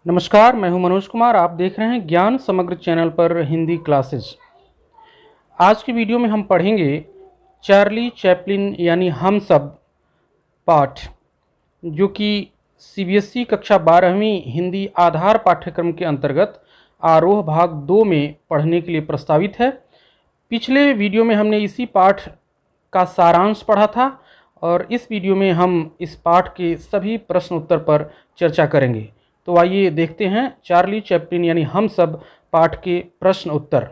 नमस्कार, मैं हूं मनोज कुमार। आप देख रहे हैं ज्ञान समग्र चैनल पर हिंदी क्लासेस। आज की वीडियो में हम पढ़ेंगे चार्ली चैपलिन यानी हम सब पाठ, जो कि सीबीएसई कक्षा 12वीं हिंदी आधार पाठ्यक्रम के अंतर्गत आरोह भाग 2 में पढ़ने के लिए प्रस्तावित है। पिछले वीडियो में हमने इसी पाठ का सारांश पढ़ा था और इस वीडियो में हम इस पाठ के सभी प्रश्न उत्तर पर चर्चा करेंगे। तो आइए देखते हैं चार्ली चैपलिन यानी हम सब पाठ के प्रश्न उत्तर।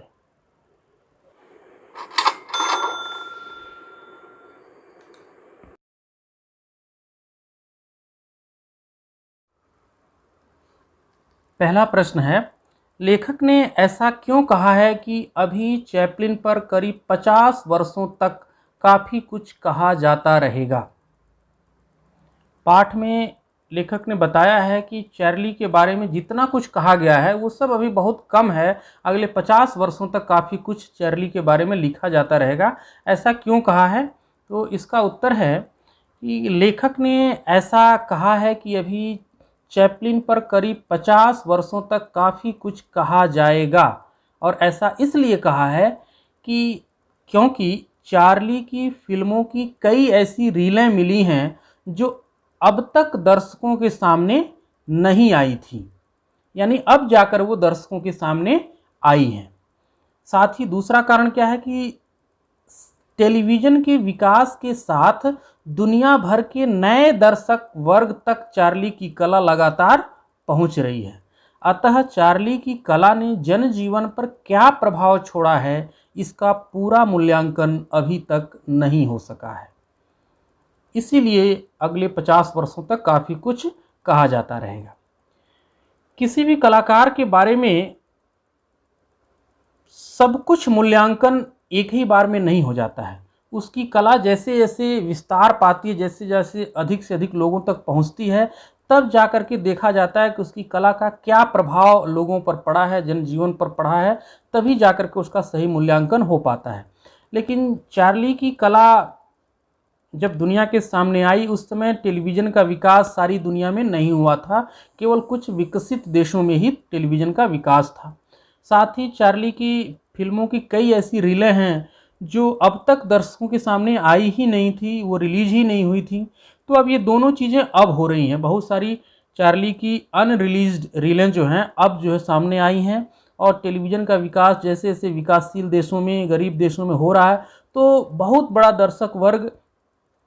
पहला प्रश्न है, लेखक ने ऐसा क्यों कहा है कि अभी चैपलिन पर करीब 50 वर्षों तक काफ़ी कुछ कहा जाता रहेगा। पाठ में लेखक ने बताया है कि चार्ली के बारे में जितना कुछ कहा गया है वो सब अभी बहुत कम है, अगले 50 वर्षों तक काफ़ी कुछ चार्ली के बारे में लिखा जाता रहेगा। ऐसा क्यों कहा है? तो इसका उत्तर है कि लेखक ने ऐसा कहा है कि अभी चैपलिन पर करीब 50 वर्षों तक काफ़ी कुछ कहा जाएगा, और ऐसा इसलिए कहा है कि क्योंकि चार्ली की फिल्मों की कई ऐसी रीलें मिली हैं जो अब तक दर्शकों के सामने नहीं आई थी, यानी अब जाकर वो दर्शकों के सामने आई हैं। साथ ही दूसरा कारण क्या है कि टेलीविज़न के विकास के साथ दुनिया भर के नए दर्शक वर्ग तक चार्ली की कला लगातार पहुंच रही है। अतः चार्ली की कला ने जनजीवन पर क्या प्रभाव छोड़ा है, इसका पूरा मूल्यांकन अभी तक नहीं हो सका है। इसीलिए अगले 50 वर्षों तक काफ़ी कुछ कहा जाता रहेगा। किसी भी कलाकार के बारे में सब कुछ मूल्यांकन एक ही बार में नहीं हो जाता है। उसकी कला जैसे जैसे विस्तार पाती है, जैसे जैसे अधिक से अधिक लोगों तक पहुंचती है, तब जाकर के देखा जाता है कि उसकी कला का क्या प्रभाव लोगों पर पड़ा है, जनजीवन पर पड़ा है, तभी जाकर के उसका सही मूल्यांकन हो पाता है। लेकिन चार्ली की कला जब दुनिया के सामने आई उस समय टेलीविज़न का विकास सारी दुनिया में नहीं हुआ था, केवल कुछ विकसित देशों में ही टेलीविज़न का विकास था। साथ ही चार्ली की फिल्मों की कई ऐसी रीलें हैं जो अब तक दर्शकों के सामने आई ही नहीं थी, वो रिलीज ही नहीं हुई थी। तो अब ये दोनों चीज़ें अब हो रही हैं। बहुत सारी चार्ली की अनरिलीज्ड रीलें जो हैं अब जो है सामने आई हैं, और टेलीविज़न का विकास जैसे जैसे विकासशील देशों में, गरीब देशों में हो रहा है, तो बहुत बड़ा दर्शक वर्ग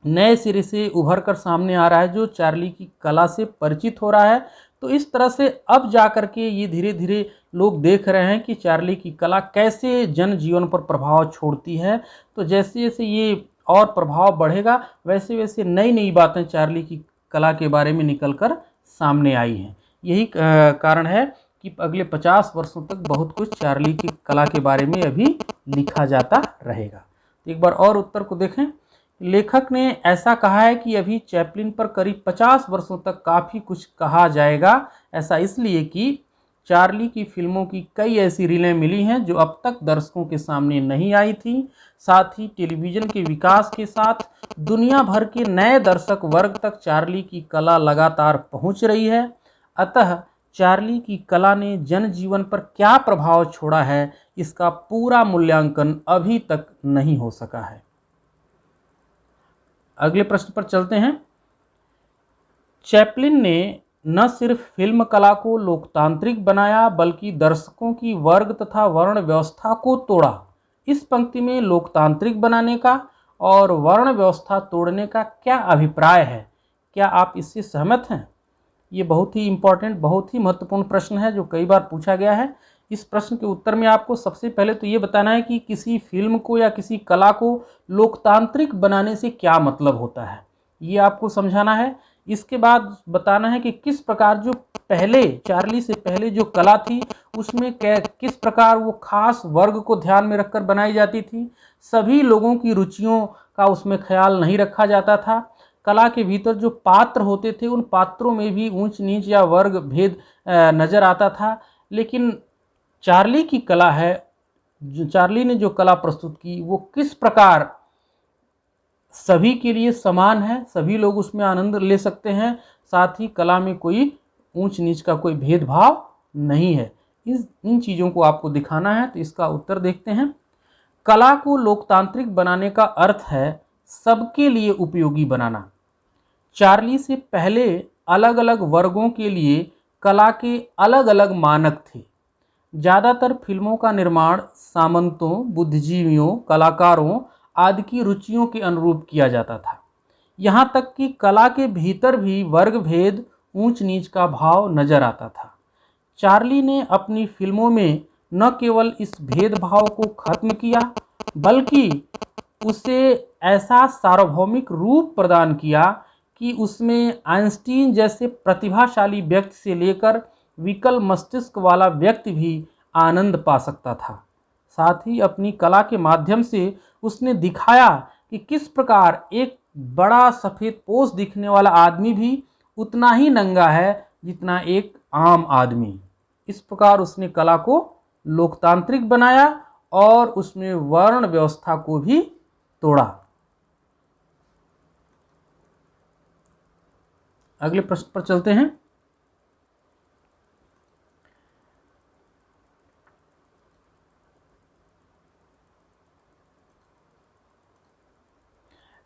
नए सिरे से उभर कर सामने आ रहा है जो चार्ली की कला से परिचित हो रहा है। तो इस तरह से अब जा कर के ये धीरे धीरे लोग देख रहे हैं कि चार्ली की कला कैसे जनजीवन पर प्रभाव छोड़ती है। तो जैसे जैसे ये और प्रभाव बढ़ेगा वैसे वैसे नई नई बातें चार्ली की कला के बारे में निकल कर सामने आई हैं। यही कारण है कि अगले 50 वर्षों तक बहुत कुछ चार्ली की कला के बारे में अभी लिखा जाता रहेगा। एक बार और उत्तर को देखें। लेखक ने ऐसा कहा है कि अभी चैपलिन पर करीब 50 वर्षों तक काफ़ी कुछ कहा जाएगा। ऐसा इसलिए कि चार्ली की फिल्मों की कई ऐसी रीलें मिली हैं जो अब तक दर्शकों के सामने नहीं आई थी। साथ ही टेलीविज़न के विकास के साथ दुनिया भर के नए दर्शक वर्ग तक चार्ली की कला लगातार पहुंच रही है। अतः चार्ली की कला ने जनजीवन पर क्या प्रभाव छोड़ा है, इसका पूरा मूल्यांकन अभी तक नहीं हो सका है। अगले प्रश्न पर चलते हैं। चैपलिन ने न सिर्फ फिल्म कला को लोकतांत्रिक बनाया बल्कि दर्शकों की वर्ग तथा वर्ण व्यवस्था को तोड़ा। इस पंक्ति में लोकतांत्रिक बनाने का और वर्ण व्यवस्था तोड़ने का क्या अभिप्राय है? क्या आप इससे सहमत हैं? ये बहुत ही इम्पोर्टेंट, बहुत ही महत्वपूर्ण प्रश्न है जो कई बार पूछा गया है। इस प्रश्न के उत्तर में आपको सबसे पहले तो ये बताना है कि किसी फिल्म को या किसी कला को लोकतांत्रिक बनाने से क्या मतलब होता है, ये आपको समझाना है। इसके बाद बताना है कि किस प्रकार जो पहले चार्ली से पहले जो कला थी उसमें किस प्रकार वो खास वर्ग को ध्यान में रखकर बनाई जाती थी। सभी लोगों की रुचियों का उसमें ख्याल नहीं रखा जाता था। कला के भीतर जो पात्र होते थे उन पात्रों में भी ऊंच नीच या वर्ग भेद नज़र आता था। लेकिन चार्ली की कला है, जो चार्ली ने जो कला प्रस्तुत की वो किस प्रकार सभी के लिए समान है, सभी लोग उसमें आनंद ले सकते हैं। साथ ही कला में कोई ऊंच नीच का कोई भेदभाव नहीं है। इन चीज़ों को आपको दिखाना है। तो इसका उत्तर देखते हैं। कला को लोकतांत्रिक बनाने का अर्थ है सबके लिए उपयोगी बनाना। चार्ली से पहले अलग अलग वर्गों के लिए कला के अलग अलग मानक थे। ज़्यादातर फिल्मों का निर्माण सामंतों, बुद्धिजीवियों, कलाकारों आदि की रुचियों के अनुरूप किया जाता था। यहाँ तक कि कला के भीतर भी वर्ग भेद, ऊंच नीच का भाव नजर आता था। चार्ली ने अपनी फिल्मों में न केवल इस भेदभाव को खत्म किया, बल्कि उसे ऐसा सार्वभौमिक रूप प्रदान किया कि उसमें आइंस्टीन जैसे प्रतिभाशाली व्यक्ति से लेकर विकल मस्तिष्क वाला व्यक्ति भी आनंद पा सकता था। साथ ही अपनी कला के माध्यम से उसने दिखाया कि किस प्रकार एक बड़ा सफ़ेद पोश दिखने वाला आदमी भी उतना ही नंगा है जितना एक आम आदमी। इस प्रकार उसने कला को लोकतांत्रिक बनाया और उसमें वर्ण व्यवस्था को भी तोड़ा। अगले प्रश्न पर चलते हैं।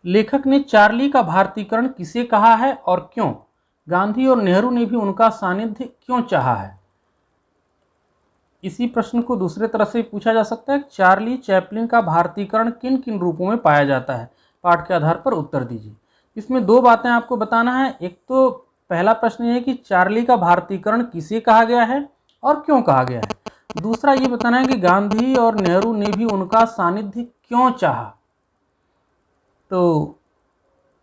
लेखक ने चार्ली का भारतीकरण किसे कहा है और क्यों? गांधी और नेहरू ने भी उनका सानिध्य क्यों चाहा है? इसी प्रश्न को दूसरे तरह से पूछा जा सकता है। चार्ली चैपलिन का भारतीकरण किन किन रूपों में पाया जाता है? पाठ के आधार पर उत्तर दीजिए। इसमें दो बातें आपको बताना है। एक तो पहला प्रश्न ये है कि चार्ली का भारतीकरण किसे कहा गया है और क्यों कहा गया है। दूसरा ये बताना है कि गांधी और नेहरू ने भी उनका सानिध्य क्यों चाहा। तो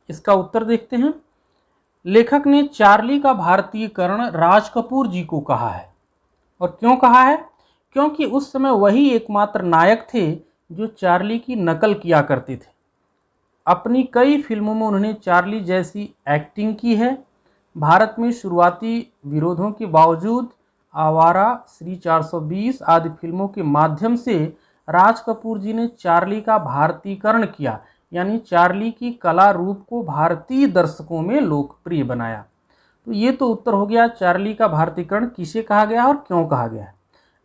इसका उत्तर देखते हैं। लेखक ने चार्ली का भारतीयकरण राज कपूर जी को कहा है। और क्यों कहा है? क्योंकि उस समय वही एकमात्र नायक थे जो चार्ली की नकल किया करते थे। अपनी कई फिल्मों में उन्होंने चार्ली जैसी एक्टिंग की है। भारत में शुरुआती विरोधों के बावजूद आवारा, श्री 420 आदि फिल्मों के माध्यम से राज कपूर जी ने चार्ली का भारतीकरण किया, यानी चार्ली की कला रूप को भारतीय दर्शकों में लोकप्रिय बनाया। तो ये तो उत्तर हो गया चार्ली का भारतीकरण किसे कहा गया और क्यों कहा गया है।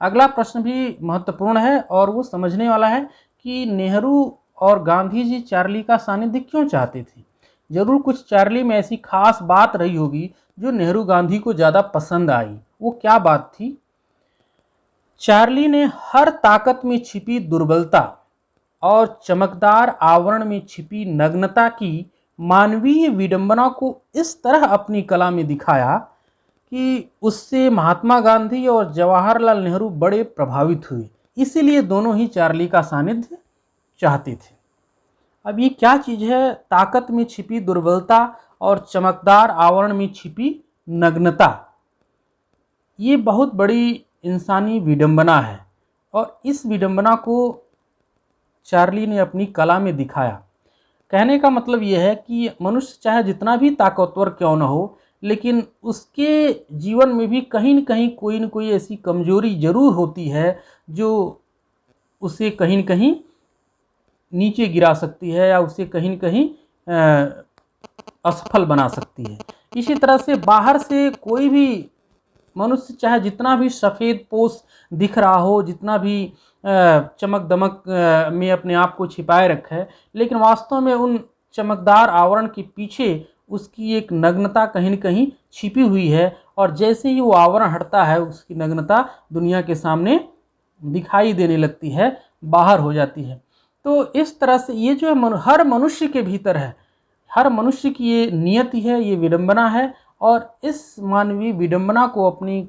अगला प्रश्न भी महत्वपूर्ण है और वो समझने वाला है कि नेहरू और गांधी जी चार्ली का सानिध्य क्यों चाहते थे। जरूर कुछ चार्ली में ऐसी खास बात रही होगी जो नेहरू गांधी को ज़्यादा पसंद आई। वो क्या बात थी? चार्ली ने हर ताकत में छिपी दुर्बलता और चमकदार आवरण में छिपी नग्नता की मानवीय विडंबना को इस तरह अपनी कला में दिखाया कि उससे महात्मा गांधी और जवाहरलाल नेहरू बड़े प्रभावित हुए। इसीलिए दोनों ही चार्ली का सानिध्य चाहते थे। अब ये क्या चीज़ है? ताकत में छिपी दुर्बलता और चमकदार आवरण में छिपी नग्नता। ये बहुत बड़ी इंसानी विडंबना है और इस विडंबना को चार्ली ने अपनी कला में दिखाया। कहने का मतलब यह है कि मनुष्य चाहे जितना भी ताकतवर क्यों न हो, लेकिन उसके जीवन में भी कहीं न कोई ऐसी कमजोरी जरूर होती है जो उसे कहीं न कहीं नीचे गिरा सकती है या उसे कहीं न कहीं असफल बना सकती है। इसी तरह से बाहर से कोई भी मनुष्य चाहे जितना भी सफ़ेद पोश दिख रहा हो, जितना भी चमक दमक में अपने आप को छिपाए रखे, लेकिन वास्तव में उन चमकदार आवरण के पीछे उसकी एक नग्नता कहीं न कहीं छिपी हुई है और जैसे ही वो आवरण हटता है उसकी नग्नता दुनिया के सामने दिखाई देने लगती है, बाहर हो जाती है। तो इस तरह से ये जो हर मनुष्य के भीतर है, हर मनुष्य की ये नियति है, ये विडंबना है और इस मानवीय विडंबना को अपनी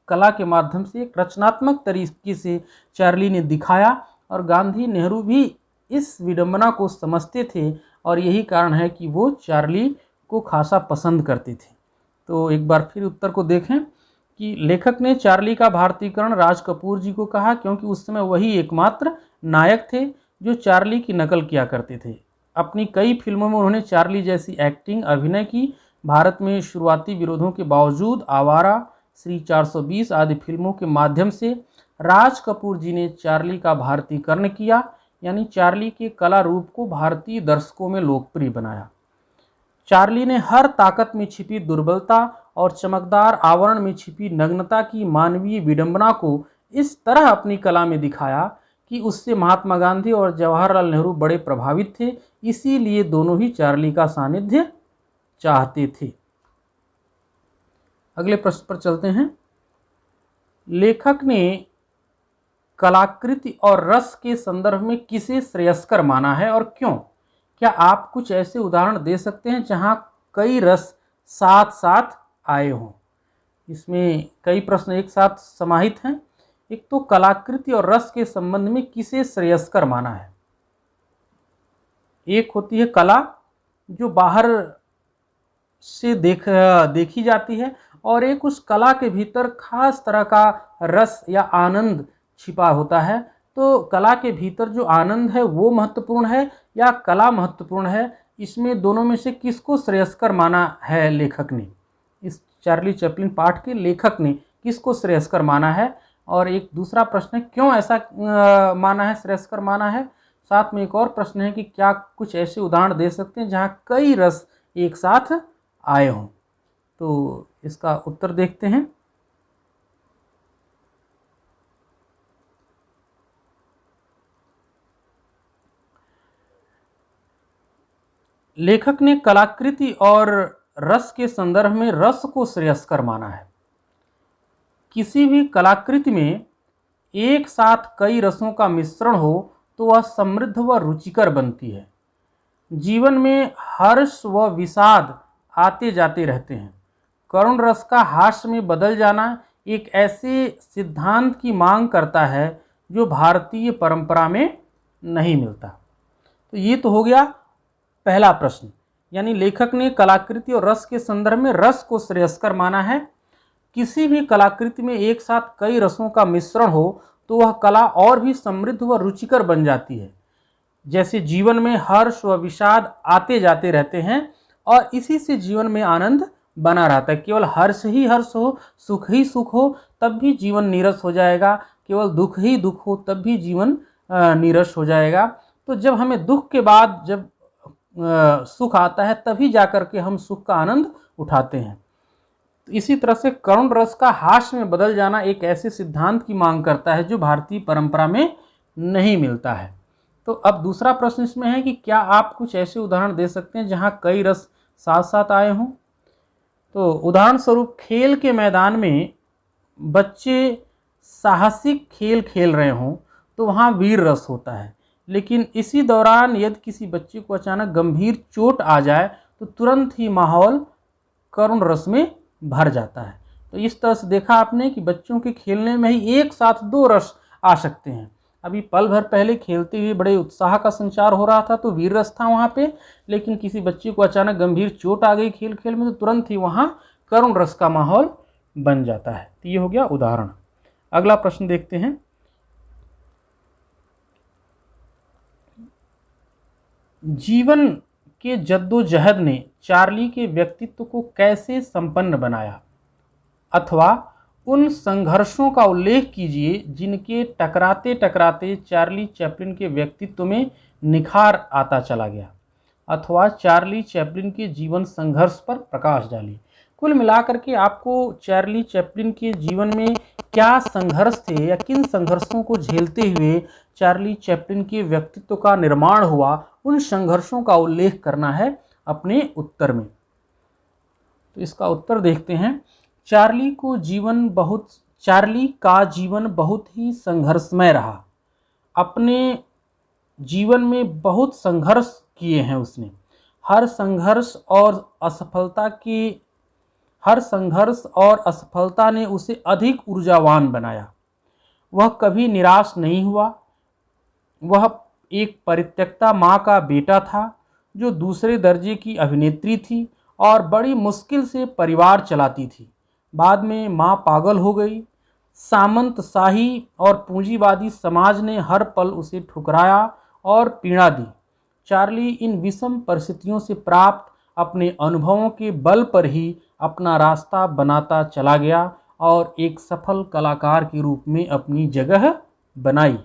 कला के माध्यम से एक रचनात्मक तरीके से चार्ली ने दिखाया और गांधी नेहरू भी इस विडंबना को समझते थे और यही कारण है कि वो चार्ली को खासा पसंद करते थे। तो एक बार फिर उत्तर को देखें कि लेखक ने चार्ली का भारतीकरण राज कपूर जी को कहा क्योंकि उस समय वही एकमात्र नायक थे जो चार्ली की नकल किया करते थे। अपनी कई फिल्मों में उन्होंने चार्ली जैसी एक्टिंग अभिनय की। भारत में शुरुआती विरोधों के बावजूद आवारा, श्री 420 आदि फिल्मों के माध्यम से राज कपूर जी ने चार्ली का भारतीकरण किया, यानी चार्ली के कला रूप को भारतीय दर्शकों में लोकप्रिय बनाया। चार्ली ने हर ताकत में छिपी दुर्बलता और चमकदार आवरण में छिपी नग्नता की मानवीय विडंबना को इस तरह अपनी कला में दिखाया कि उससे महात्मा गांधी और जवाहरलाल नेहरू बड़े प्रभावित थे। इसीलिए दोनों ही चार्ली का सानिध्य चाहते थे। अगले प्रश्न पर चलते हैं। लेखक ने कलाकृति और रस के संदर्भ में किसे श्रेयस्कर माना है और क्यों? क्या आप कुछ ऐसे उदाहरण दे सकते हैं जहां कई रस साथ साथ आए हों? इसमें कई प्रश्न एक साथ समाहित हैं। एक तो कलाकृति और रस के संबंध में किसे श्रेयस्कर माना है। एक होती है कला जो बाहर से देखी जाती है, और एक उस कला के भीतर खास तरह का रस या आनंद छिपा होता है। तो कला के भीतर जो आनंद है वो महत्वपूर्ण है या कला महत्वपूर्ण है, इसमें दोनों में से किसको श्रेयस्कर माना है लेखक ने? इस चार्ली चैपलिन पाठ के लेखक ने किसको श्रेयस्कर माना है? और एक दूसरा प्रश्न है क्यों ऐसा माना है, श्रेयस्कर माना है। साथ में एक और प्रश्न है कि क्या कुछ ऐसे उदाहरण दे सकते हैं जहाँ कई रस एक साथ आए हों। तो इसका उत्तर देखते हैं। लेखक ने कलाकृति और रस के संदर्भ में रस को श्रेयस्कर माना है। किसी भी कलाकृति में एक साथ कई रसों का मिश्रण हो तो वह समृद्ध व रुचिकर बनती है। जीवन में हर्ष व विषाद आते जाते रहते हैं। करुण रस का हास्य में बदल जाना एक ऐसे सिद्धांत की मांग करता है जो भारतीय परंपरा में नहीं मिलता। तो ये तो हो गया पहला प्रश्न, यानी लेखक ने कलाकृति और रस के संदर्भ में रस को श्रेयस्कर माना है। किसी भी कलाकृति में एक साथ कई रसों का मिश्रण हो तो वह कला और भी समृद्ध व रुचिकर बन जाती है। जैसे जीवन में हर्ष व विषाद आते जाते रहते हैं और इसी से जीवन में आनंद बना रहता है। केवल हर्ष ही हर्ष हो, सुख ही सुख हो, तब भी जीवन नीरस हो जाएगा। केवल दुख ही दुख हो तब भी जीवन नीरस हो जाएगा। तो जब हमें दुख के बाद जब सुख आता है तभी जाकर के हम सुख का आनंद उठाते हैं। तो इसी तरह से करुण रस का हास्य में बदल जाना एक ऐसे सिद्धांत की मांग करता है जो भारतीय परंपरा में नहीं मिलता है। तो अब दूसरा प्रश्न इसमें है कि क्या आप कुछ ऐसे उदाहरण दे सकते हैं जहां कई रस साथ साथ आए हों। तो उदाहरण स्वरूप खेल के मैदान में बच्चे साहसिक खेल खेल रहे हों तो वहाँ वीर रस होता है, लेकिन इसी दौरान यदि किसी बच्चे को अचानक गंभीर चोट आ जाए तो तुरंत ही माहौल करुण रस में भर जाता है। तो इस तरह से देखा आपने कि बच्चों के खेलने में ही एक साथ दो रस आ सकते हैं। अभी पल भर पहले खेलते हुए बड़े उत्साह का संचार हो रहा था तो वीर रस था वहाँ पे, लेकिन किसी बच्चे को अचानक गंभीर चोट आ गई खेल खेल में तो तुरंत ही वहाँ करुण रस का माहौल बन जाता है। तो ये हो गया उदाहरण। अगला प्रश्न देखते हैं। जीवन के जद्दोजहद ने चार्ली के व्यक्तित्व को कैसे संपन्न बनाया, अथवा उन संघर्षों का उल्लेख कीजिए जिनके टकराते टकराते चार्ली चैपलिन के व्यक्तित्व में निखार आता चला गया, अथवा चार्ली चैपलिन के जीवन संघर्ष पर प्रकाश डालिए। कुल मिलाकर के आपको चार्ली चैपलिन के जीवन में क्या संघर्ष थे या किन संघर्षों को झेलते हुए चार्ली चैपलिन के व्यक्तित्व का निर्माण हुआ, उन संघर्षों का उल्लेख करना है अपने उत्तर में। तो इसका उत्तर देखते हैं। चार्ली का जीवन बहुत ही संघर्षमय रहा। अपने जीवन में बहुत संघर्ष किए हैं उसने। हर संघर्ष और असफलता ने उसे अधिक ऊर्जावान बनाया। वह कभी निराश नहीं हुआ। वह एक परित्यक्ता माँ का बेटा था जो दूसरे दर्जे की अभिनेत्री थी और बड़ी मुश्किल से परिवार चलाती थी। बाद में माँ पागल हो गई। सामंतशाही और पूंजीवादी समाज ने हर पल उसे ठुकराया और पीड़ा दी। चार्ली इन विषम परिस्थितियों से प्राप्त अपने अनुभवों के बल पर ही अपना रास्ता बनाता चला गया और एक सफल कलाकार के रूप में अपनी जगह बनाई।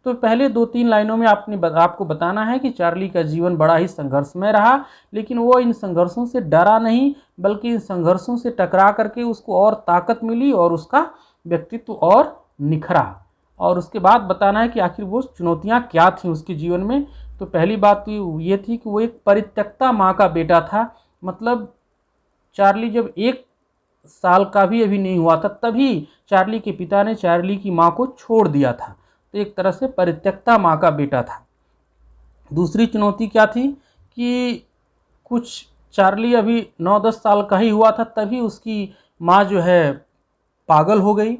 तो पहले 2-3 लाइनों में आपको बताना है कि चार्ली का जीवन बड़ा ही संघर्षमय रहा, लेकिन वो इन संघर्षों से डरा नहीं, बल्कि इन संघर्षों से टकरा करके उसको और ताकत मिली और उसका व्यक्तित्व और निखरा। और उसके बाद बताना है कि आखिर वो चुनौतियाँ क्या थीं उसके जीवन में। तो पहली बात तो ये थी कि वो एक परित्यक्ता माँ का बेटा था। मतलब चार्ली जब 1 साल का भी अभी नहीं हुआ था तभी चार्ली के पिता ने चार्ली की माँ को छोड़ दिया था। तो एक तरह से परित्यक्ता माँ का बेटा था। दूसरी चुनौती क्या थी कि कुछ चार्ली अभी 9-10 साल का ही हुआ था तभी उसकी माँ जो है पागल हो गई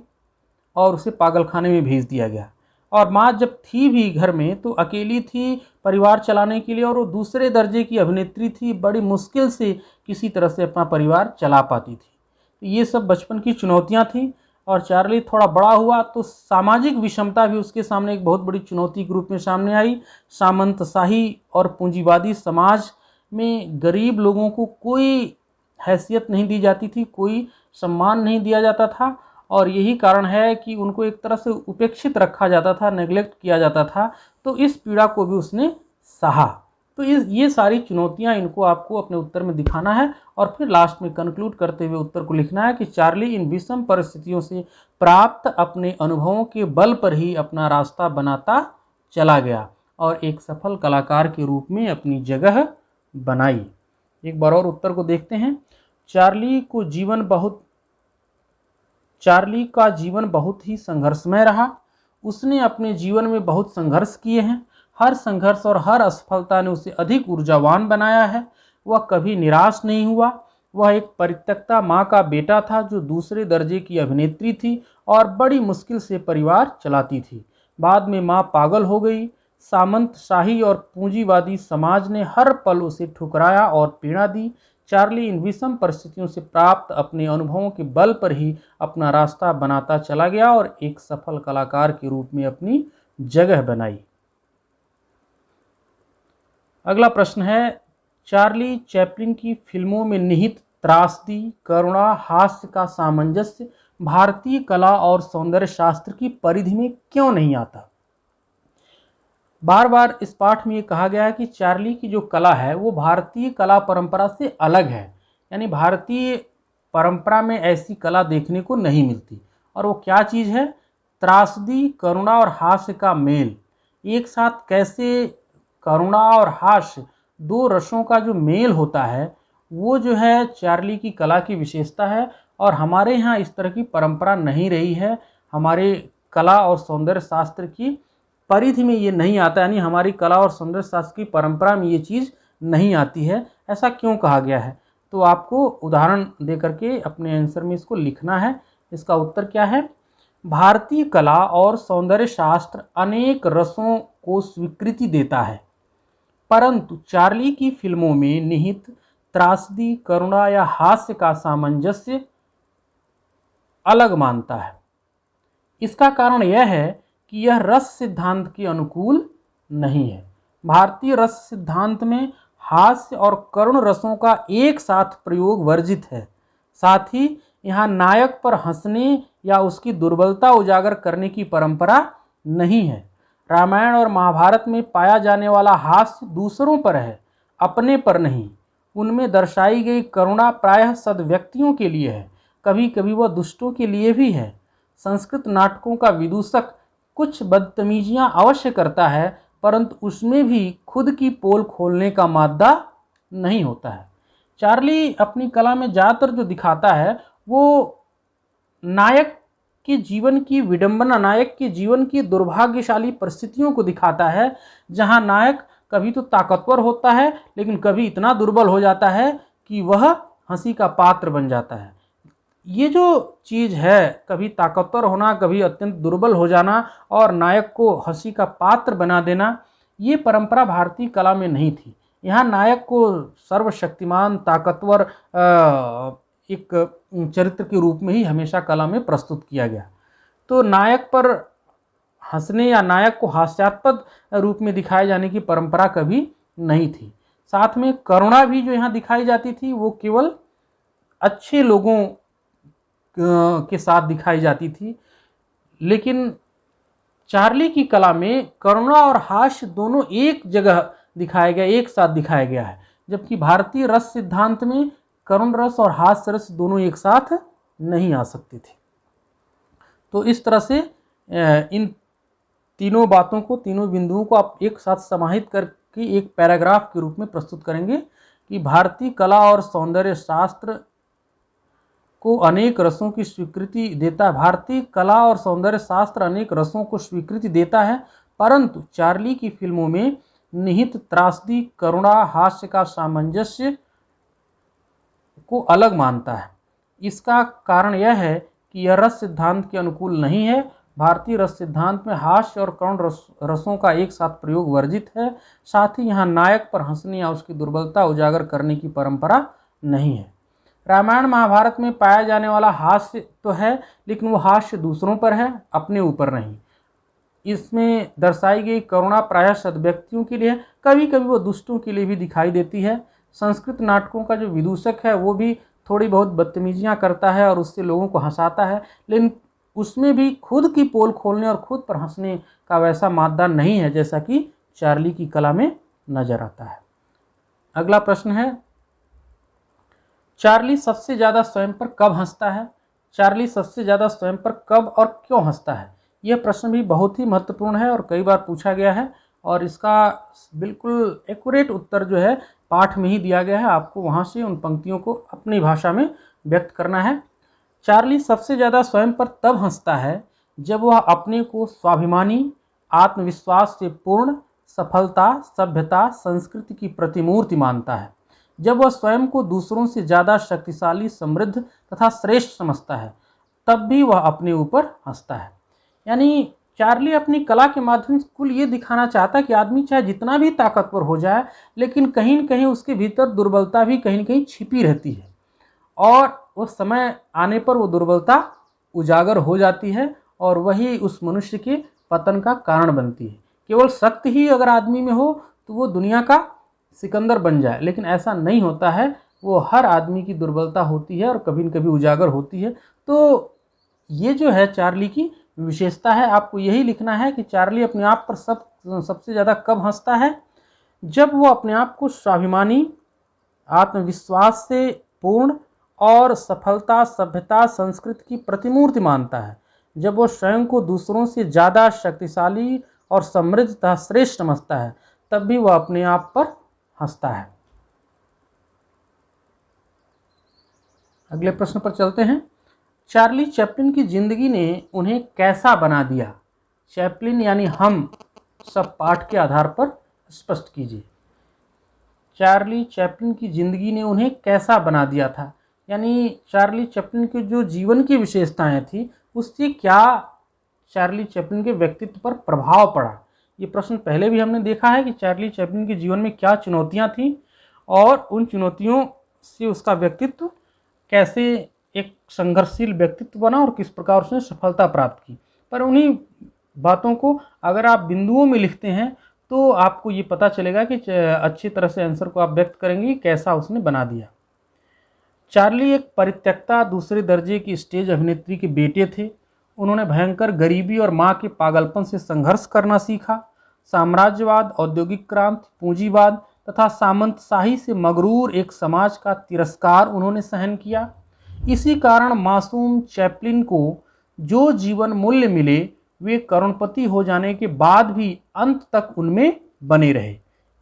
और उसे पागलखाने में भेज दिया गया। और माँ जब थी भी घर में तो अकेली थी परिवार चलाने के लिए, और वो दूसरे दर्जे की अभिनेत्री थी, बड़ी मुश्किल से किसी तरह से अपना परिवार चला पाती थी। तो ये सब बचपन की चुनौतियाँ थीं। और चार्ली थोड़ा बड़ा हुआ तो सामाजिक विषमता भी उसके सामने एक बहुत बड़ी चुनौती के रूप में सामने आई। सामंतशाही और पूंजीवादी समाज में गरीब लोगों को कोई हैसियत नहीं दी जाती थी, कोई सम्मान नहीं दिया जाता था, और यही कारण है कि उनको एक तरह से उपेक्षित रखा जाता था, नेग्लेक्ट किया जाता था। तो इस पीड़ा को भी उसने सहा। तो ये सारी चुनौतियां इनको आपको अपने उत्तर में दिखाना है और फिर लास्ट में कंक्लूड करते हुए उत्तर को लिखना है कि चार्ली इन विषम परिस्थितियों से प्राप्त अपने अनुभवों के बल पर ही अपना रास्ता बनाता चला गया और एक सफल कलाकार के रूप में अपनी जगह बनाई। एक बार और उत्तर को देखते हैं। चार्ली का जीवन बहुत ही संघर्षमय रहा। उसने अपने जीवन में बहुत संघर्ष किए हैं। हर संघर्ष और हर असफलता ने उसे अधिक ऊर्जावान बनाया है। वह कभी निराश नहीं हुआ। वह एक परित्यक्ता माँ का बेटा था जो दूसरे दर्जे की अभिनेत्री थी और बड़ी मुश्किल से परिवार चलाती थी। बाद में माँ पागल हो गई। सामंतशाही और पूंजीवादी समाज ने हर पल उसे ठुकराया और पीड़ा दी। चार्ली इन विषम परिस्थितियों से प्राप्त अपने अनुभवों के बल पर ही अपना रास्ता बनाता चला गया और एक सफल कलाकार के रूप में अपनी जगह बनाई। अगला प्रश्न है, चार्ली चैपलिन की फिल्मों में निहित त्रासदी, करुणा, हास्य का सामंजस्य भारतीय कला और सौंदर्य शास्त्र की परिधि में क्यों नहीं आता? बार बार इस पाठ में ये कहा गया है कि चार्ली की जो कला है वो भारतीय कला परंपरा से अलग है, यानी भारतीय परंपरा में ऐसी कला देखने को नहीं मिलती। और वो क्या चीज़ है? त्रासदी, करुणा और हास्य का मेल। एक साथ कैसे करुणा और हास्य, दो रसों का जो मेल होता है वो जो है चार्ली की कला की विशेषता है। और हमारे यहाँ इस तरह की परंपरा नहीं रही है। हमारे कला और सौंदर्य शास्त्र की परिधि में ये नहीं आता, यानी हमारी कला और सौंदर्य शास्त्र की परंपरा में ये चीज़ नहीं आती है। ऐसा क्यों कहा गया है? तो आपको उदाहरण दे करके अपने आंसर में इसको लिखना है। इसका उत्तर क्या है? भारतीय कला और सौंदर्य शास्त्र अनेक रसों को स्वीकृति देता है, परंतु चार्ली की फिल्मों में निहित त्रासदी, करुणा या हास्य का सामंजस्य अलग मानता है। इसका कारण यह है कि यह रस सिद्धांत के अनुकूल नहीं है। भारतीय रस सिद्धांत में हास्य और करुण रसों का एक साथ प्रयोग वर्जित है। साथ ही यहाँ नायक पर हंसने या उसकी दुर्बलता उजागर करने की परंपरा नहीं है। रामायण और महाभारत में पाया जाने वाला हास्य दूसरों पर है, अपने पर नहीं। उनमें दर्शाई गई करुणा प्रायः सद्व्यक्तियों के लिए है, कभी कभी वह दुष्टों के लिए भी है। संस्कृत नाटकों का विदूषक कुछ बदतमीजियां अवश्य करता है, परंतु उसमें भी खुद की पोल खोलने का मादा नहीं होता है। चार्ली अपनी कला में ज़्यादातर जो दिखाता है वो नायक के जीवन की विडंबना, नायक के जीवन की दुर्भाग्यशाली परिस्थितियों को दिखाता है, जहां नायक कभी तो ताकतवर होता है लेकिन कभी इतना दुर्बल हो जाता है कि वह हंसी का पात्र बन जाता है। ये जो चीज़ है, कभी ताकतवर होना, कभी अत्यंत दुर्बल हो जाना और नायक को हंसी का पात्र बना देना, ये परंपरा भारतीय कला में नहीं थी। यहाँ नायक को सर्वशक्तिमान, ताकतवर एक चरित्र के रूप में ही हमेशा कला में प्रस्तुत किया गया। तो नायक पर हंसने या नायक को हास्यास्पद रूप में दिखाए जाने की परंपरा कभी नहीं थी। साथ में करुणा भी जो यहाँ दिखाई जाती थी वो केवल अच्छे लोगों के साथ दिखाई जाती थी। लेकिन चार्ली की कला में करुणा और हास्य दोनों एक जगह दिखाया गया, एक साथ दिखाया गया है। जबकि भारतीय रस सिद्धांत में करुण रस और हास्य रस दोनों एक साथ नहीं आ सकते थे। तो इस तरह से इन तीनों बातों को, तीनों बिंदुओं को आप एक साथ समाहित करके एक पैराग्राफ के रूप में प्रस्तुत करेंगे कि भारतीय कला और सौंदर्य शास्त्र को अनेक रसों की स्वीकृति देता है। भारतीय कला और सौंदर्य शास्त्र अनेक रसों को स्वीकृति देता है, परंतु चार्ली की फिल्मों में निहित त्रासदी, करुणा, हास्य का सामंजस्य को अलग मानता है। इसका कारण यह है कि यह रस सिद्धांत के अनुकूल नहीं है। भारतीय रस सिद्धांत में हास्य और करुण रसों का एक साथ प्रयोग वर्जित है। साथ ही यहाँ नायक पर हंसने या उसकी दुर्बलता उजागर करने की परंपरा नहीं है। रामायण महाभारत में पाया जाने वाला हास्य तो है, लेकिन वो हास्य दूसरों पर है, अपने ऊपर नहीं। इसमें दर्शाई गई करुणा प्रायः सद्व्यक्तियों के लिए, कभी कभी वो दुष्टों के लिए भी दिखाई देती है। संस्कृत नाटकों का जो विदूषक है वो भी थोड़ी बहुत बदतमीजियाँ करता है और उससे लोगों को हंसाता है, लेकिन उसमें भी खुद की पोल खोलने और खुद पर हंसने का वैसा मादा नहीं है जैसा कि चार्ली की कला में नजर आता है। अगला प्रश्न है, चार्ली सबसे ज़्यादा स्वयं पर कब हंसता है? चार्ली सबसे ज़्यादा स्वयं पर कब और क्यों हंसता है? यह प्रश्न भी बहुत ही महत्वपूर्ण है और कई बार पूछा गया है, और इसका बिल्कुल एक्यूरेट उत्तर जो है पाठ में ही दिया गया है। आपको वहाँ से उन पंक्तियों को अपनी भाषा में व्यक्त करना है। चार्ली सबसे ज़्यादा स्वयं पर तब हंसता है जब वह अपने को स्वाभिमानी, आत्मविश्वास से पूर्ण, सफलता, सभ्यता, संस्कृति की प्रतिमूर्ति मानता है। जब वह स्वयं को दूसरों से ज़्यादा शक्तिशाली, समृद्ध तथा श्रेष्ठ समझता है, तब भी वह अपने ऊपर हंसता है। यानी चार्ली अपनी कला के माध्यम से कुल ये दिखाना चाहता है कि आदमी चाहे जितना भी ताकतवर हो जाए, लेकिन कहीं न कहीं उसके भीतर दुर्बलता भी कहीं न कहीं छिपी रहती है, और उस समय आने पर वो दुर्बलता उजागर हो जाती है और वही उस मनुष्य के पतन का कारण बनती है। केवल शक्ति ही अगर आदमी में हो तो वो दुनिया का सिकंदर बन जाए, लेकिन ऐसा नहीं होता है। वो हर आदमी की दुर्बलता होती है और कभी न कभी उजागर होती है। तो ये जो है चार्ली की विशेषता है। आपको यही लिखना है कि चार्ली अपने आप पर सबसे ज़्यादा कब हंसता है? जब वो अपने आप को स्वाभिमानी, आत्मविश्वास से पूर्ण और सफलता, सभ्यता, संस्कृति की प्रतिमूर्ति मानता है। जब वो स्वयं को दूसरों से ज़्यादा शक्तिशाली और समृद्ध तथा श्रेष्ठ समझता है, तब भी वह अपने आप पर हंसता है। अगले प्रश्न पर चलते हैं। चार्ली चैपलिन की जिंदगी ने उन्हें कैसा बना दिया? चैपलिन यानी हम, सब पाठ के आधार पर स्पष्ट कीजिए। चार्ली चैपलिन की जिंदगी ने उन्हें कैसा बना दिया था? यानी चार्ली चैपलिन के जो जीवन की विशेषताएं थी, उससे क्या चार्ली चैपलिन के व्यक्तित्व पर प्रभाव पड़ा? ये प्रश्न पहले भी हमने देखा है कि चार्ली चैपलिन के जीवन में क्या चुनौतियां थीं और उन चुनौतियों से उसका व्यक्तित्व कैसे एक संघर्षशील व्यक्तित्व बना और किस प्रकार उसने सफलता प्राप्त की। पर उन्हीं बातों को अगर आप बिंदुओं में लिखते हैं तो आपको ये पता चलेगा कि अच्छी तरह से आंसर को आप व्यक्त करेंगे कैसा उसने बना दिया। चार्ली एक परित्यक्ता दूसरे दर्जे की स्टेज अभिनेत्री के बेटे थे। उन्होंने भयंकर गरीबी और माँ के पागलपन से संघर्ष करना सीखा। साम्राज्यवाद, औद्योगिक क्रांति, पूंजीवाद तथा सामंतशाही से मगरूर एक समाज का तिरस्कार उन्होंने सहन किया। इसी कारण मासूम चैपलिन को जो जीवन मूल्य मिले, वे करोड़पति हो जाने के बाद भी अंत तक उनमें बने रहे।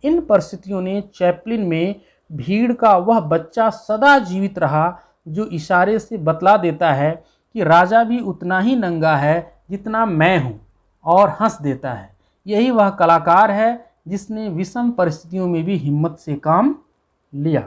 इन परिस्थितियों ने चैपलिन में भीड़ का वह बच्चा सदा जीवित रहा जो इशारे से बतला देता है कि राजा भी उतना ही नंगा है जितना मैं हूँ, और हंस देता है। यही वह कलाकार है जिसने विषम परिस्थितियों में भी हिम्मत से काम लिया।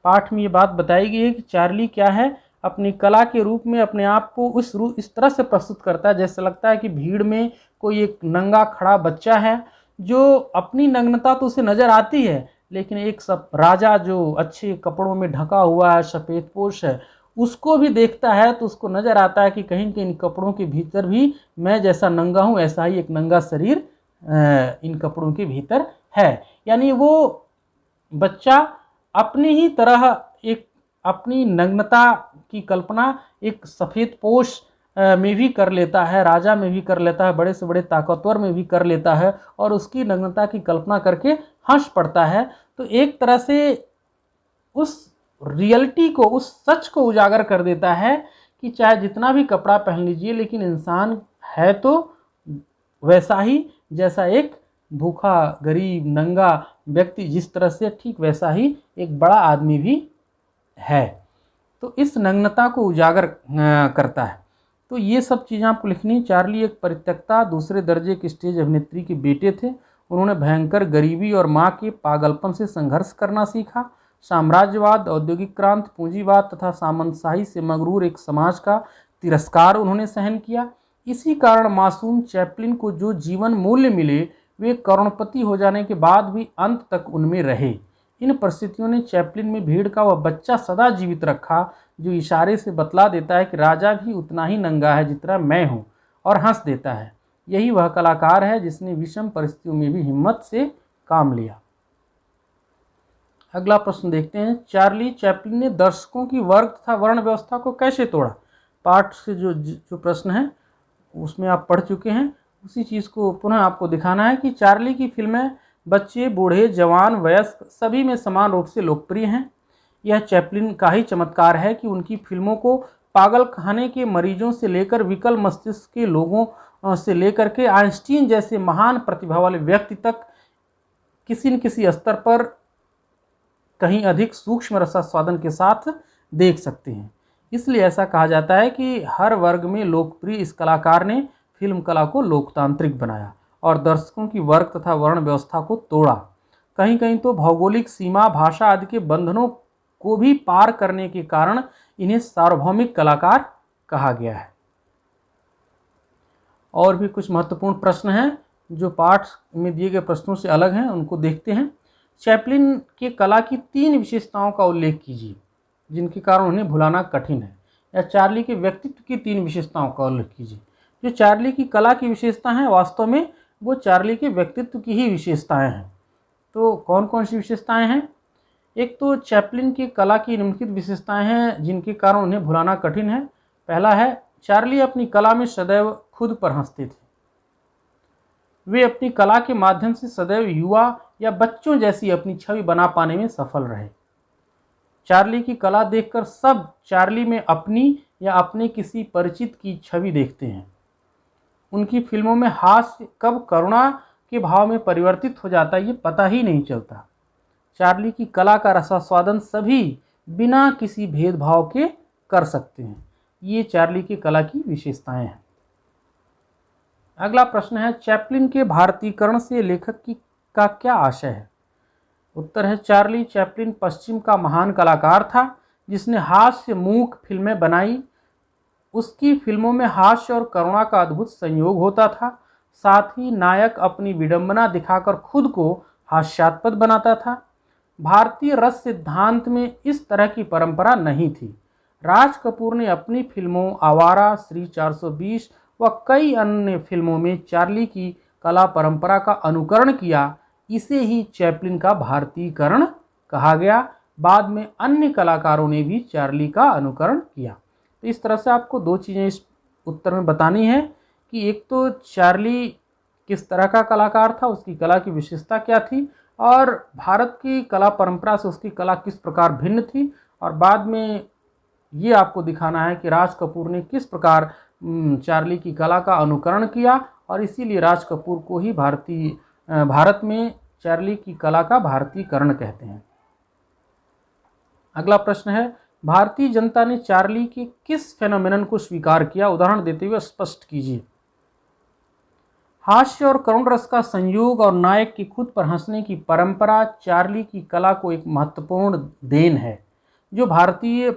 पाठ में ये बात बताई गई है कि चार्ली क्या है, अपनी कला के रूप में अपने आप को इस तरह से प्रस्तुत करता है जैसे लगता है कि भीड़ में कोई एक नंगा खड़ा बच्चा है जो अपनी नग्नता तो उसे नज़र आती है, लेकिन एक सब राजा जो अच्छे कपड़ों में ढका हुआ है, सफ़ेद पोश है, उसको भी देखता है तो उसको नज़र आता है कि कहीं इन कपड़ों के भीतर भी मैं जैसा नंगा हूँ, ऐसा ही एक नंगा शरीर इन कपड़ों के भीतर है। यानी वो बच्चा अपनी ही तरह एक अपनी नग्नता की कल्पना एक सफ़ेद पोश में भी कर लेता है, राजा में भी कर लेता है, बड़े से बड़े ताकतवर में भी कर लेता है और उसकी नग्नता की कल्पना करके हंस पड़ता है। तो एक तरह से उस रियलिटी को, उस सच को उजागर कर देता है कि चाहे जितना भी कपड़ा पहन लीजिए, लेकिन इंसान है तो वैसा ही जैसा एक भूखा गरीब नंगा व्यक्ति जिस तरह से, ठीक वैसा ही एक बड़ा आदमी भी है। तो इस नग्नता को उजागर करता है। तो ये सब चीज़ें आपको लिखनी। चार्ली एक परित्यक्ता दूसरे दर्जे की स्टेज अभिनेत्री के बेटे थे। उन्होंने भयंकर गरीबी और माँ के पागलपन से संघर्ष करना सीखा। साम्राज्यवाद, औद्योगिक क्रांति, पूंजीवाद तथा सामंतशाही से मगरूर एक समाज का तिरस्कार उन्होंने सहन किया। इसी कारण मासूम चैपलिन को जो जीवन मूल्य मिले वे करोड़पति हो जाने के बाद भी अंत तक उनमें रहे। इन परिस्थितियों ने चैपलिन में भीड़ का वह बच्चा सदा जीवित रखा जो इशारे से बतला देता है कि राजा भी उतना ही नंगा है जितना मैं हूँ, और हंस देता है। यही वह कलाकार है जिसने विषम परिस्थितियों में भी हिम्मत से काम लिया। अगला प्रश्न देखते हैं। चार्ली चैपलिन ने दर्शकों की वर्ग तथा वर्ण व्यवस्था को कैसे तोड़ा? पाठ से जो प्रश्न है उसमें आप पढ़ चुके हैं, उसी चीज़ को पुनः आपको दिखाना है कि चार्ली की फिल्में बच्चे, बूढ़े, जवान, वयस्क सभी में समान रूप से लोकप्रिय हैं। यह चैपलिन का ही चमत्कार है कि उनकी फिल्मों को पागल खाने के मरीजों से लेकर विकल मस्तिष्क के लोगों से लेकर के आइंस्टीन जैसे महान प्रतिभा वाले व्यक्ति तक किसी न किसी स्तर पर कहीं अधिक सूक्ष्म रसास्वादन के साथ देख सकते हैं। इसलिए ऐसा कहा जाता है कि हर वर्ग में लोकप्रिय इस कलाकार ने फिल्म कला को लोकतांत्रिक बनाया और दर्शकों की वर्ग तथा वर्ण व्यवस्था को तोड़ा। कहीं कहीं तो भौगोलिक सीमा, भाषा आदि के बंधनों को भी पार करने के कारण इन्हें सार्वभौमिक कलाकार कहा गया है। और भी कुछ महत्वपूर्ण प्रश्न हैं जो पाठ में दिए गए प्रश्नों से अलग हैं, उनको देखते हैं। चैपलिन के कला की 3 विशेषताओं का उल्लेख कीजिए जिनके कारण उन्हें भुलाना कठिन है, या चार्ली के व्यक्तित्व की 3 विशेषताओं का उल्लेख कीजिए। जो चार्ली की कला की विशेषता हैं वास्तव में वो चार्ली के व्यक्तित्व की ही विशेषताएं हैं। तो कौन कौन सी विशेषताएं हैं? एक तो चैपलिन की कला की निम्नलिखित विशेषताएं हैं जिनके कारण उन्हें भुलाना कठिन है। पहला है, चार्ली अपनी कला में सदैव खुद पर हंसते थे। वे अपनी कला के माध्यम से सदैव युवा या बच्चों जैसी अपनी छवि बना पाने में सफल रहे। चार्ली की कला देखकर सब चार्ली में अपनी या अपने किसी परिचित की छवि देखते हैं। उनकी फिल्मों में हास्य कब करुणा के भाव में परिवर्तित हो जाता है ये पता ही नहीं चलता। चार्ली की कला का रसास्वादन सभी बिना किसी भेदभाव के कर सकते हैं। ये चार्ली की कला की विशेषताएं हैं। अगला प्रश्न है, चैपलिन के भारतीकरण से लेखक का क्या आशय है? उत्तर है, चार्ली चैपलिन पश्चिम का महान कलाकार था जिसने हास्य मूक फिल्में बनाई। उसकी फिल्मों में हास्य और करुणा का अद्भुत संयोग होता था। साथ ही नायक अपनी विडंबना दिखाकर खुद को हास्यास्पद बनाता था। भारतीय रस सिद्धांत में इस तरह की परंपरा नहीं थी। राज कपूर ने अपनी फिल्मों आवारा, श्री 420 व कई अन्य फिल्मों में चार्ली की कला परंपरा का अनुकरण किया। इसे ही चैपलिन का भारतीयकरण कहा गया। बाद में अन्य कलाकारों ने भी चार्ली का अनुकरण किया। तो इस तरह से आपको 2 चीज़ें इस उत्तर में बतानी है कि एक तो चार्ली किस तरह का कलाकार था, उसकी कला की विशेषता क्या थी, और भारत की कला परंपरा से उसकी कला किस प्रकार भिन्न थी, और बाद में ये आपको दिखाना है कि राज कपूर ने किस प्रकार चार्ली की कला का अनुकरण किया और इसीलिए राज कपूर को ही भारत में चार्ली की कला का भारतीयकरण कहते हैं। अगला प्रश्न है, भारतीय जनता ने चार्ली के किस फेनोमेनन को स्वीकार किया? उदाहरण देते हुए स्पष्ट कीजिए। हास्य और करुण रस का संयोग और नायक की खुद पर हंसने की परंपरा चार्ली की कला को एक महत्वपूर्ण देन है जो भारतीय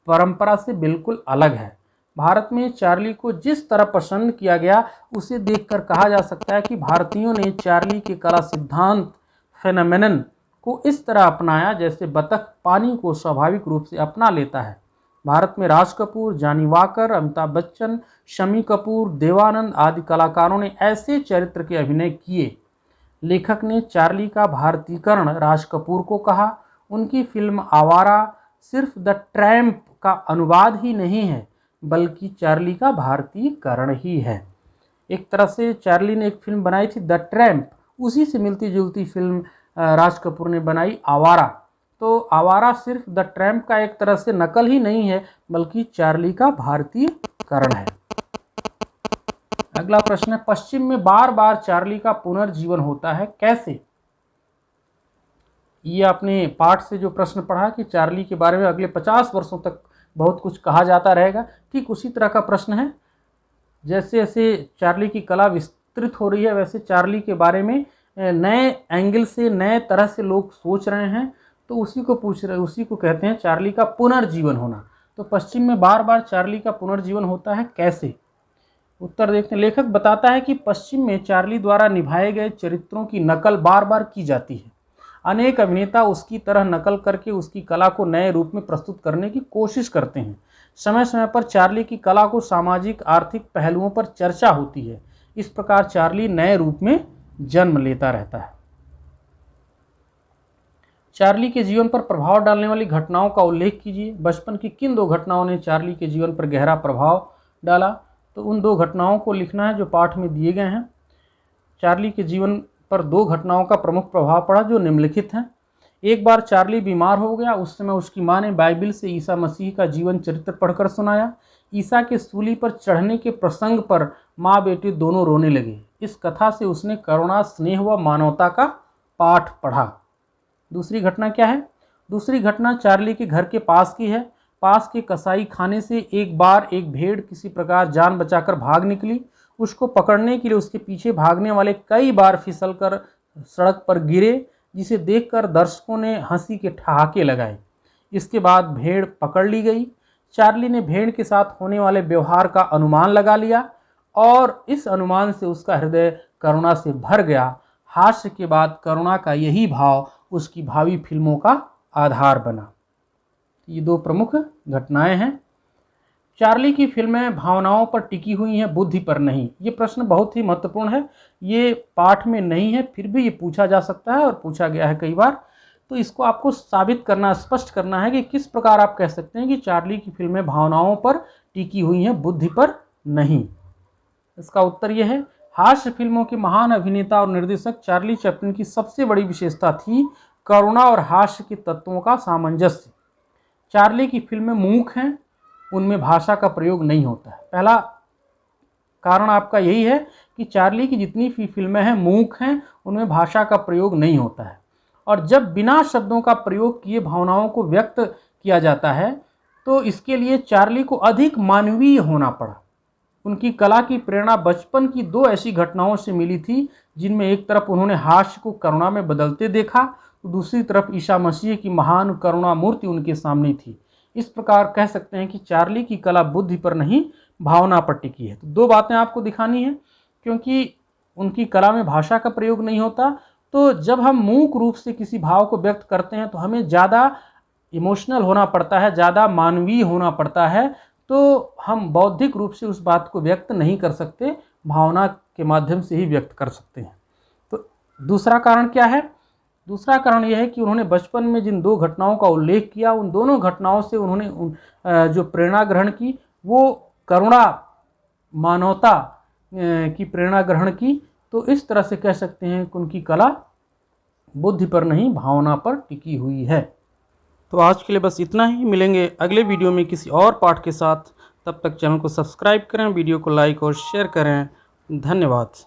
परंपरा से बिल्कुल अलग है। भारत में चार्ली को जिस तरह पसंद किया गया उसे देखकर कहा जा सकता है कि भारतीयों ने चार्ली के कला सिद्धांत फेनोमेनन को इस तरह अपनाया जैसे बतख पानी को स्वाभाविक रूप से अपना लेता है। भारत में राज कपूर, जानी वाकर, अमिताभ बच्चन, शम्मी कपूर, देवानंद आदि कलाकारों ने ऐसे चरित्र के अभिनय किए। लेखक ने चार्ली का भारतीयकरण राज कपूर को कहा। उनकी फिल्म आवारा सिर्फ द ट्रैम्प का अनुवाद ही नहीं है बल्कि चार्ली का भारतीयकरण ही है। एक तरह से चार्ली ने एक फिल्म बनाई थी द ट्रैम्प, उसी से मिलती जुलती फिल्म राज कपूर ने बनाई आवारा। तो आवारा सिर्फ द ट्रैम्प का एक तरह से नकल ही नहीं है, बल्कि चार्ली का भारतीयकरण है। अगला प्रश्न है, पश्चिम में बार बार चार्ली का पुनर्जीवन होता है, कैसे? ये आपने पाठ से जो प्रश्न पढ़ा कि चार्ली के बारे में अगले 50 वर्षों तक बहुत कुछ कहा जाता रहेगा, ठीक उसी तरह का प्रश्न है। जैसे जैसे चार्ली की कला विस्तृत हो रही है, वैसे चार्ली के बारे में नए एंगल से, नए तरह से लोग सोच रहे हैं, तो उसी को पूछ रहे, उसी को कहते हैं चार्ली का पुनर्जीवन होना। तो पश्चिम में बार बार चार्ली का पुनर्जीवन होता है, कैसे? उत्तर देखते हैं। लेखक बताता है कि पश्चिम में चार्ली द्वारा निभाए गए चरित्रों की नकल बार बार की जाती है। अनेक अभिनेता उसकी तरह नकल करके उसकी कला को नए रूप में प्रस्तुत करने की कोशिश करते हैं। समय समय पर चार्ली की कला को सामाजिक आर्थिक पहलुओं पर चर्चा होती है। इस प्रकार चार्ली नए रूप में जन्म लेता रहता है। चार्ली के जीवन पर प्रभाव डालने वाली घटनाओं का उल्लेख कीजिए। बचपन की किन 2 घटनाओं ने चार्ली के जीवन पर गहरा प्रभाव डाला? तो उन 2 घटनाओं को लिखना है जो पाठ में दिए गए हैं। चार्ली के जीवन पर 2 घटनाओं का प्रमुख प्रभाव पड़ा जो निम्नलिखित हैं। एक बार चार्ली बीमार हो गया। उस समय उसकी मां ने बाइबिल से ईसा मसीह का जीवन चरित्र पढ़कर सुनाया। ईसा के सूली पर चढ़ने के प्रसंग पर माँ बेटी दोनों रोने लगे। इस कथा से उसने करुणा, स्नेह व मानवता का पाठ पढ़ा। दूसरी घटना क्या है? दूसरी घटना चार्ली के घर के पास की है। पास के कसाई खाने से एक बार एक भेड़ किसी प्रकार जान बचाकर भाग निकली। उसको पकड़ने के लिए उसके पीछे भागने वाले कई बार फिसलकर सड़क पर गिरे, जिसे देखकर दर्शकों ने हंसी के ठहाके लगाए। इसके बाद भेड़ पकड़ ली गई। चार्ली ने भेड़ के साथ होने वाले व्यवहार का अनुमान लगा लिया और इस अनुमान से उसका हृदय करुणा से भर गया। हास्य के बाद करुणा का यही भाव उसकी भावी फिल्मों का आधार बना। ये 2 प्रमुख घटनाएं हैं। चार्ली की फिल्में भावनाओं पर टिकी हुई हैं, बुद्धि पर नहीं। ये प्रश्न बहुत ही महत्वपूर्ण है। ये पाठ में नहीं है, फिर भी ये पूछा जा सकता है और पूछा गया है कई बार। तो इसको आपको साबित करना, स्पष्ट करना है कि किस प्रकार आप कह सकते हैं कि चार्ली की फिल्में भावनाओं पर टिकी हुई हैं, बुद्धि पर नहीं। इसका उत्तर यह है, हास्य फिल्मों के महान अभिनेता और निर्देशक चार्ली चैपलिन की सबसे बड़ी विशेषता थी करुणा और हास्य के तत्वों का सामंजस्य। चार्ली की फिल्में मूक हैं, उनमें भाषा का प्रयोग नहीं होता है। पहला कारण आपका यही है कि चार्ली की जितनी भी फिल्में हैं मूक हैं, उनमें भाषा का प्रयोग नहीं होता है। और जब बिना शब्दों का प्रयोग किए भावनाओं को व्यक्त किया जाता है, तो इसके लिए चार्ली को अधिक मानवीय होना पड़ा। उनकी कला की प्रेरणा बचपन की 2 ऐसी घटनाओं से मिली थी, जिनमें एक तरफ उन्होंने हास्य को करुणा में बदलते देखा, तो दूसरी तरफ ईसा मसीह की महान करुणा मूर्ति उनके सामने थी। इस प्रकार कह सकते हैं कि चार्ली की कला बुद्धि पर नहीं, भावना पर टिकी है। तो 2 बातें आपको दिखानी है, क्योंकि उनकी कला में भाषा का प्रयोग नहीं होता। तो जब हम मूक रूप से किसी भाव को व्यक्त करते हैं तो हमें ज़्यादा इमोशनल होना पड़ता है, ज़्यादा मानवीय होना पड़ता है, तो हम बौद्धिक रूप से उस बात को व्यक्त नहीं कर सकते, भावना के माध्यम से ही व्यक्त कर सकते हैं। तो दूसरा कारण क्या है? दूसरा कारण यह है कि उन्होंने बचपन में जिन 2 घटनाओं का उल्लेख किया, उन दोनों घटनाओं से उन्होंने जो प्रेरणा ग्रहण की, वो करुणा, मानवता की प्रेरणा ग्रहण की। तो इस तरह से कह सकते हैं कि उनकी कला बुद्धि पर नहीं, भावना पर टिकी हुई है। तो आज के लिए बस इतना ही। मिलेंगे अगले वीडियो में किसी और पाठ के साथ। तब तक चैनल को सब्सक्राइब करें, वीडियो को लाइक और शेयर करें। धन्यवाद।